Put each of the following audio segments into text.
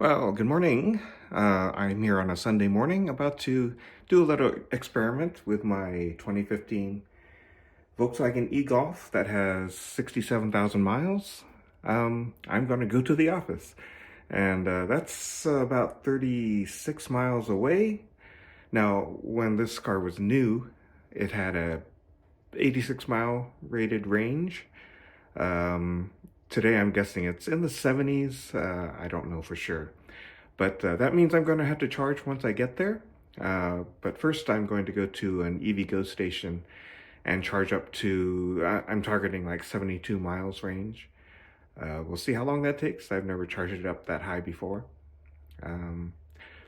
Well, good morning. I'm here on a Sunday morning about to do a little experiment with my 2015 Volkswagen e-Golf that has 67,000 miles. I'm going to go to the office, and that's about 36 miles away. Now, when this car was new, it had a 86 mile rated range. Um, Today I'm guessing it's in the 70s. I don't know for sure. But that means I'm going to have to charge once I get there. But first, I'm going to go to an EVgo station and charge up to, I'm targeting like 72 miles range. We'll see how long that takes. I've never charged it up that high before. Um,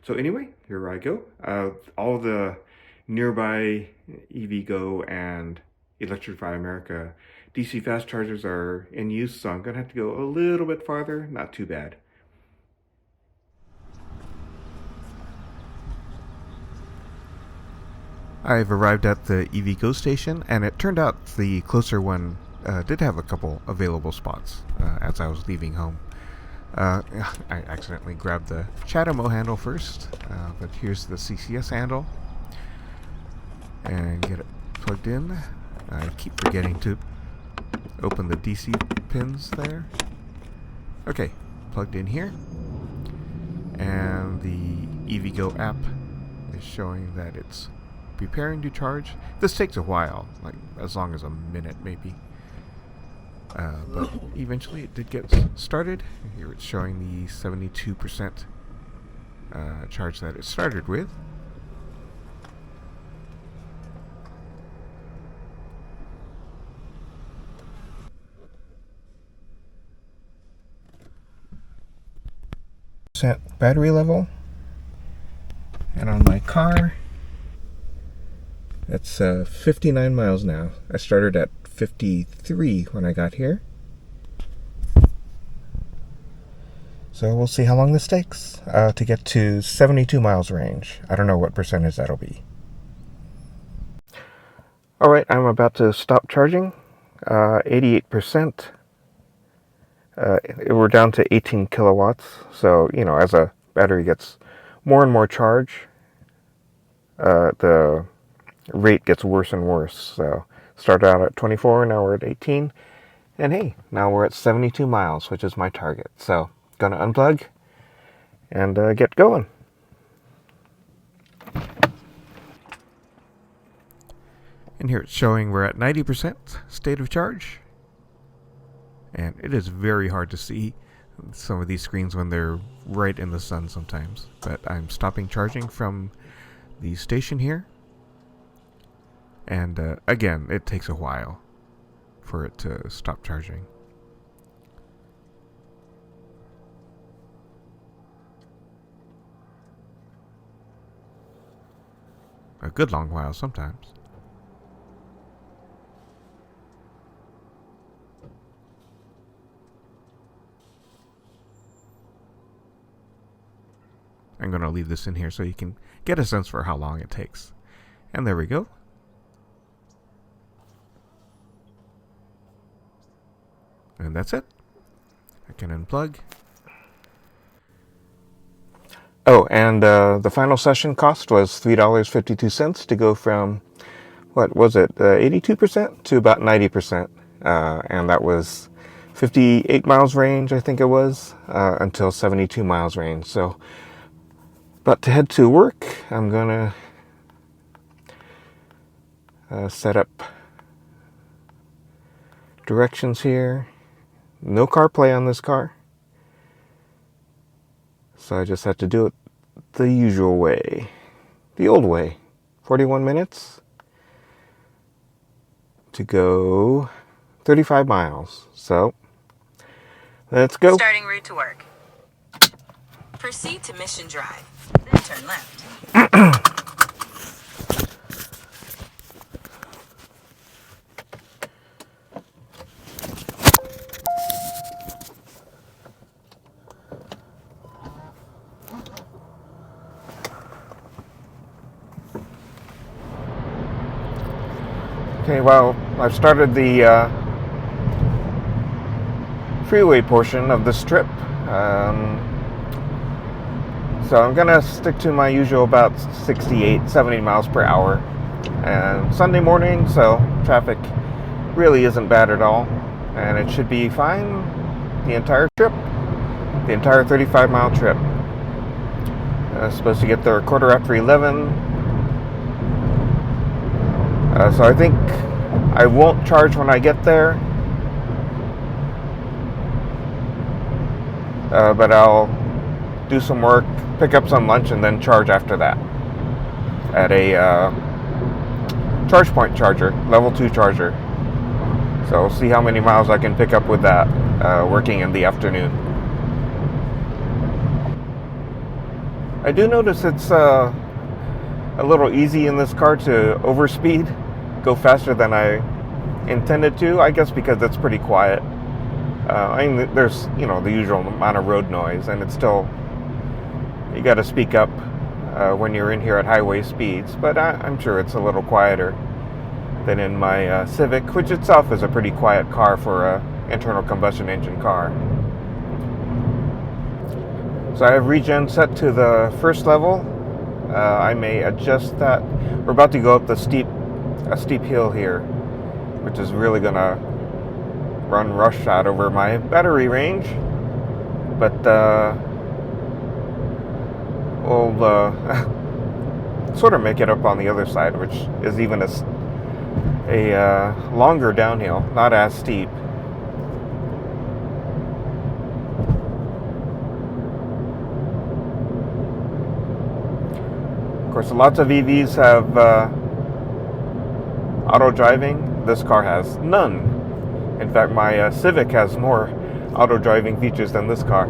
so anyway, here I go. All the nearby EVgo and Electrify America DC fast chargers are in use, so I'm going to have to go a little bit farther. Not too bad. I've arrived at the EVgo station, and it turned out the closer one did have a couple available spots as I was leaving home. I accidentally grabbed the CHAdeMO handle first, but here's the CCS handle, and get it plugged in. I keep forgetting to open the DC pins there. Okay, plugged in here, and the EVgo app is showing that it's preparing to charge. This takes a while, like as long as a minute maybe. But eventually it did get started. Here it's showing the 72% charge that it started with. Battery level, and on my car that's 59 miles now. I started at 53 when I got here. So we'll see how long this takes to get to 72 miles range. I don't know what percentage that'll be. Alright, I'm about to stop charging. 88%. We're down to 18 kilowatts. So, as a battery gets more and more charge, the rate gets worse and worse. So started out at 24, now we're at 18, and hey, now we're at 72 miles, which is my target. So gonna unplug and get going. And here it's showing we're at 90% state of charge, and it is very hard to see some of these screens when they're right in the sun sometimes. But I'm stopping charging from the station here. And again, it takes a while for it to stop charging. A good long while sometimes. I'm going to leave this in here so you can get a sense for how long it takes. And there we go. And that's it. I can unplug. Oh, and the final session cost was $3.52 to go from, what was it, 82% to about 90%. And that was 58 miles range, I think it was, until 72 miles range. So, but to head to work, I'm going to set up directions here. No CarPlay on this car, so I just have to do it the usual way, the old way. 41 minutes to go 35 miles. So let's go. Starting route to work. Proceed to Mission Drive, then turn left. Okay, well, I've started the freeway portion of this trip. So I'm gonna stick to my usual about 68, 70 miles per hour. And Sunday morning, so traffic really isn't bad at all. And it should be fine the entire trip, the entire 35-mile trip. Supposed to get there 11:15. So I think I won't charge when I get there. But I'll do some work, pick up some lunch, and then charge after that at a ChargePoint charger, level 2 charger. So we'll see how many miles I can pick up with that working in the afternoon. I do notice it's a little easy in this car to overspeed, go faster than I intended to, I guess because it's pretty quiet. I mean, there's, the usual amount of road noise, and it's still, you got to speak up when you're in here at highway speeds, but I'm sure it's a little quieter than in my Civic, which itself is a pretty quiet car for an internal combustion engine car. So I have regen set to the first level. I may adjust that. We're about to go up a steep hill here, which is really gonna run roughshod over my battery range, but we'll sort of make it up on the other side, which is even a longer downhill, not as steep. Of course, lots of EVs have auto driving. This car has none. In fact, my Civic has more auto driving features than this car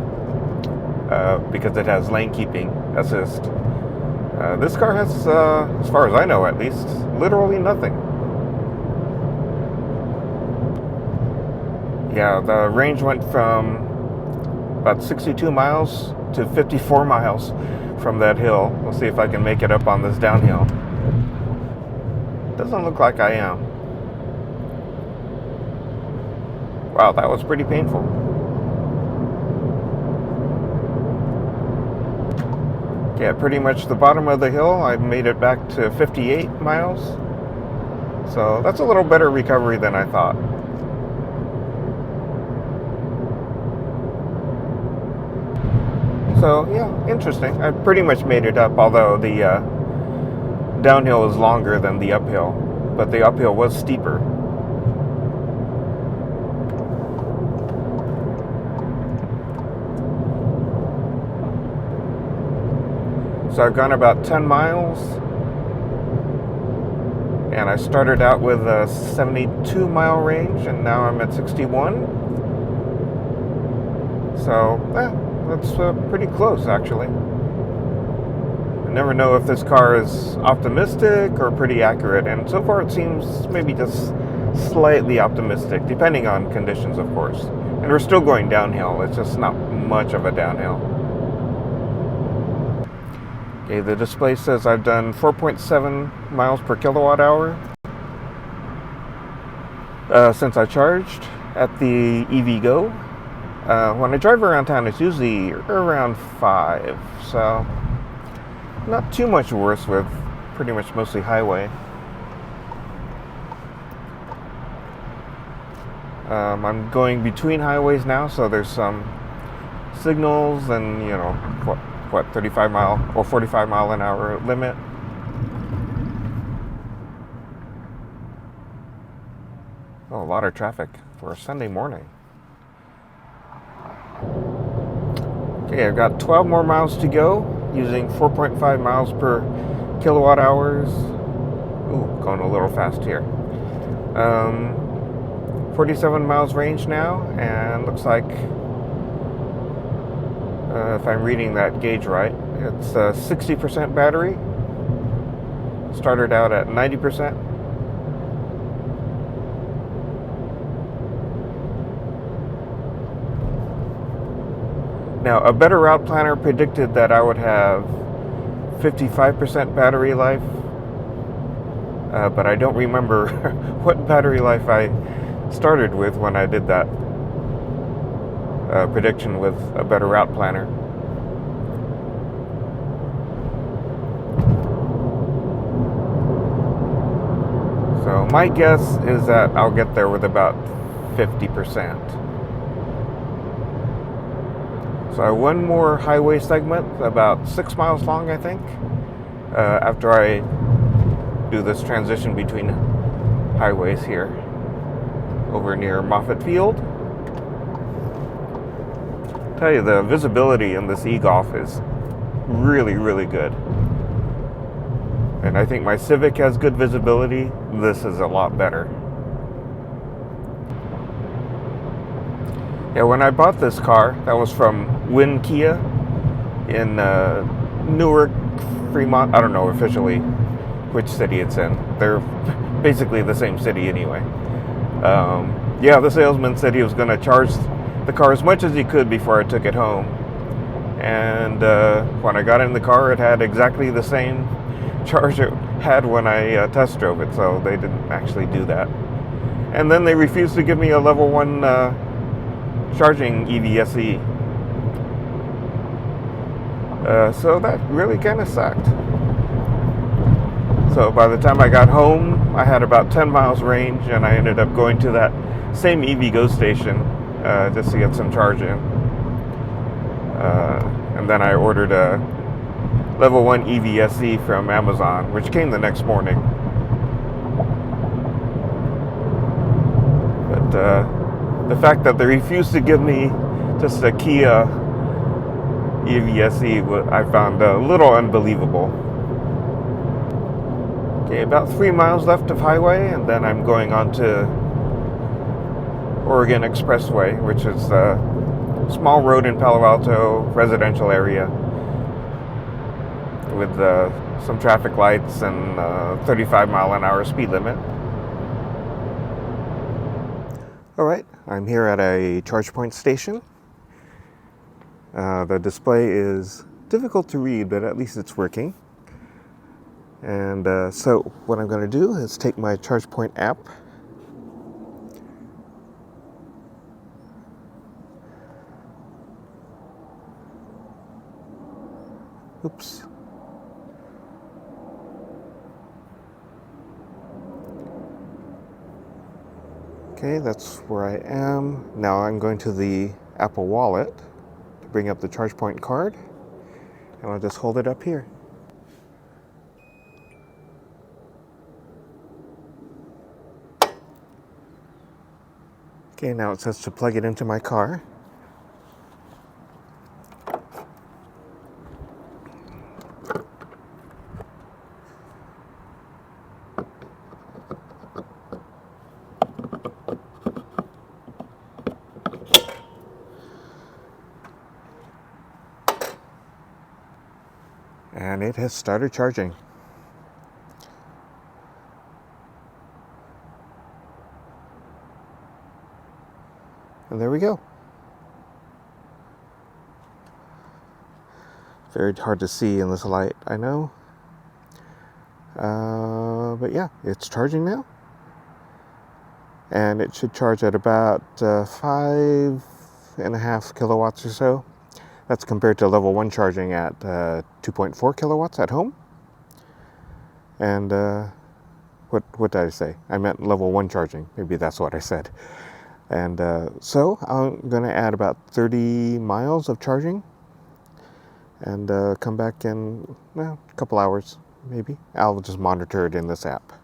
because it has lane keeping assist. This car has, as far as I know at least, literally nothing. Yeah, the range went from about 62 miles to 54 miles from that hill. We'll see if I can make it up on this downhill. Doesn't look like I am. Wow, that was pretty painful. Yeah, pretty much the bottom of the hill, I made it back to 58 miles. So that's a little better recovery than I thought. So yeah, interesting. I pretty much made it up, although the downhill is longer than the uphill, but the uphill was steeper. So I've gone about 10 miles, and I started out with a 72 mile range, and now I'm at 61. So that's pretty close, actually. I never know if this car is optimistic or pretty accurate, and so far it seems maybe just slightly optimistic, depending on conditions, of course. And we're still going downhill. It's just not much of a downhill. Okay, the display says I've done 4.7 miles per kilowatt hour since I charged at the EVgo. When I drive around town, it's usually around 5, so not too much worse with pretty much mostly highway. I'm going between highways now, so there's some signals and, 35 mile or 45 mile an hour limit. Oh, a lot of traffic for a Sunday morning. Okay, I've got 12 more miles to go using 4.5 miles per kilowatt hours. Ooh, going a little fast here. 47 miles range now, and looks like if I'm reading that gauge right, it's 60% battery. Started out at 90%. Now, a better route planner predicted that I would have 55% battery life, but I don't remember what battery life I started with when I did that prediction with a better route planner. So my guess is that I'll get there with about 50%. So one more highway segment, about 6 miles long, I think, after I do this transition between highways here over near Moffett Field. I tell you, the visibility in this e-Golf is really, really good. And I think my Civic has good visibility. This is a lot better. Yeah, when I bought this car, that was from Wynn Kia in Newark, Fremont. I don't know officially which city it's in. They're basically the same city anyway. Yeah, the salesman said he was going to charge the car as much as he could before I took it home. And when I got in the car, it had exactly the same charge it had when I test drove it, so they didn't actually do that. And then they refused to give me a level 1 charging EVSE. So that really kind of sucked. So by the time I got home, I had about 10 miles range, and I ended up going to that same EVgo station just to get some charge in. And then I ordered a level 1 EVSE from Amazon, which came the next morning. But the fact that they refused to give me just a Kia EVSE, I found a little unbelievable. Okay, about 3 miles left of highway, and then I'm going on to Oregon Expressway, which is a small road in Palo Alto, residential area, with some traffic lights and 35-mile-an-hour speed limit. All right, I'm here at a ChargePoint station. The display is difficult to read, but at least it's working. And so what I'm going to do is take my ChargePoint app. Oops. Okay, that's where I am. Now I'm going to the Apple Wallet to bring up the ChargePoint card, and I'll just hold it up here. Okay, now it says to plug it into my car. And it has started charging. And there we go. Very hard to see in this light, I know. But yeah, it's charging now. And it should charge at about 5.5 kilowatts or so. That's compared to level 1 charging at 2.4 kilowatts at home. And what did I say? I meant level 1 charging. Maybe that's what I said. And so I'm going to add about 30 miles of charging and come back in a couple hours, maybe. I'll just monitor it in this app.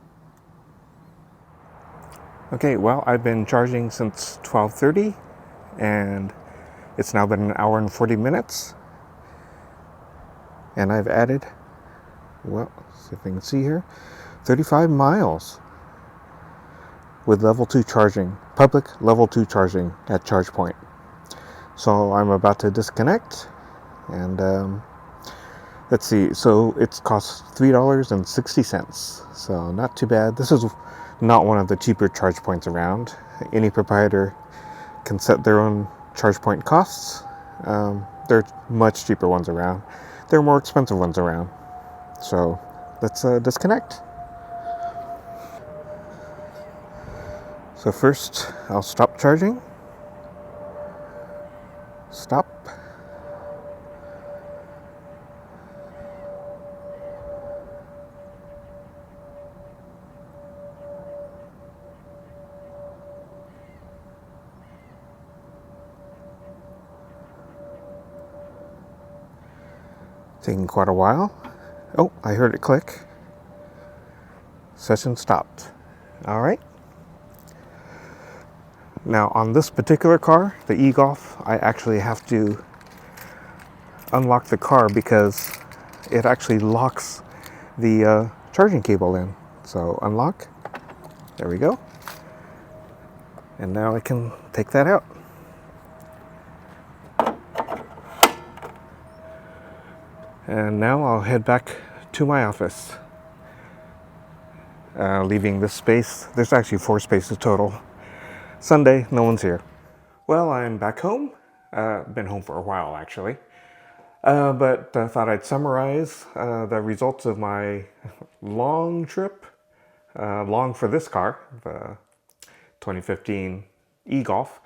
Okay, well, I've been charging since 12:30, and it's now been an hour and 40 minutes. And I've added, well, see if I can see here, 35 miles with level 2 charging, public level 2 charging at ChargePoint. So I'm about to disconnect, and let's see, so it costs $3.60, so not too bad. This is not one of the cheaper charge points around. Any proprietor can set their own charge point costs. There are much cheaper ones around. There are more expensive ones around. So let's disconnect. So first, I'll stop charging. Stop. Taking quite a while. Oh, I heard it click. Session stopped. All right. Now on this particular car, the e-Golf, I actually have to unlock the car because it actually locks the charging cable in. So unlock. There we go. And now I can take that out. And now I'll head back to my office, leaving this space. There's actually 4 spaces total. Sunday, no one's here. Well, I'm back home. Been home for a while, actually. But I thought I'd summarize the results of my long trip. Long for this car, the 2015 e-Golf.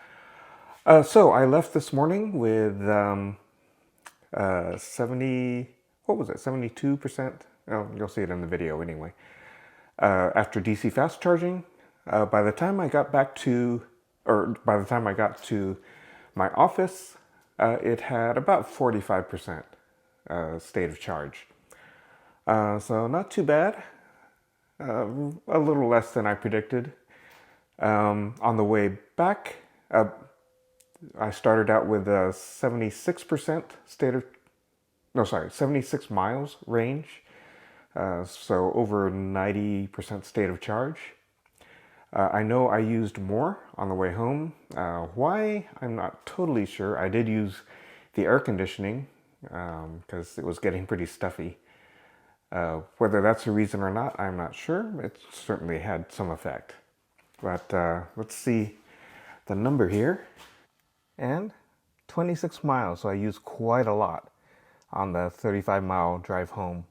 So I left this morning with 70, what was it, 72%? Oh, you'll see it in the video anyway. After DC fast charging, by the time I got to my office, it had about 45% state of charge. So not too bad. A little less than I predicted. On the way back, I started out with a 76% 76 miles range. So over 90% state of charge. I know I used more on the way home. Why? I'm not totally sure. I did use the air conditioning because it was getting pretty stuffy. Whether that's the reason or not, I'm not sure. It certainly had some effect. But let's see the number here. And 26 miles, so I used quite a lot on the 35-mile drive home.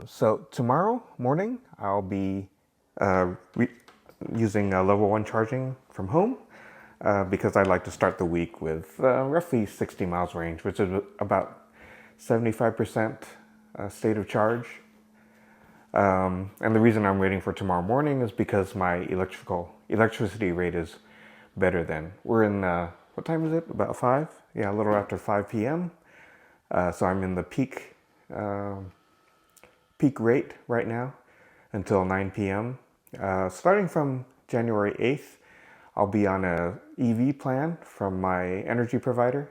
So tomorrow morning, I'll be using level 1 charging from home because I'd like to start the week with roughly 60 miles range, which is about 75% state of charge. And the reason I'm waiting for tomorrow morning is because my electricity rate is better than. We're in, what time is it? About 5? Yeah, a little after 5 p.m. So I'm in the peak rate right now until 9 p.m. Starting from January 8th, I'll be on a EV plan from my energy provider,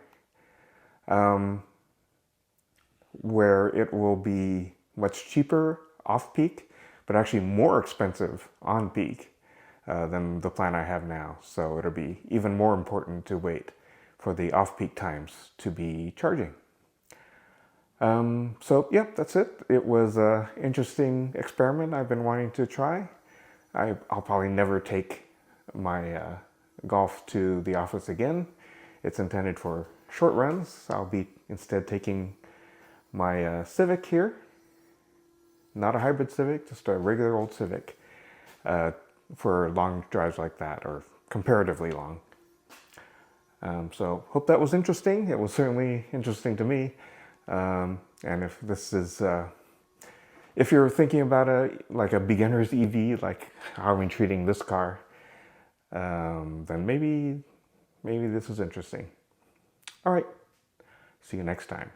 where it will be much cheaper off-peak, but actually more expensive on-peak than the plan I have now. So it'll be even more important to wait for the off-peak times to be charging. So yeah, that's it. It was an interesting experiment I've been wanting to try. I'll probably never take my Golf to the office again. It's intended for short runs. I'll be instead taking my Civic here. Not a hybrid Civic, just a regular old Civic for long drives like that, or comparatively long. So hope that was interesting. It was certainly interesting to me. And if this is, if you're thinking about like a beginner's EV, like how are we treating this car, then maybe this is interesting. All right, see you next time.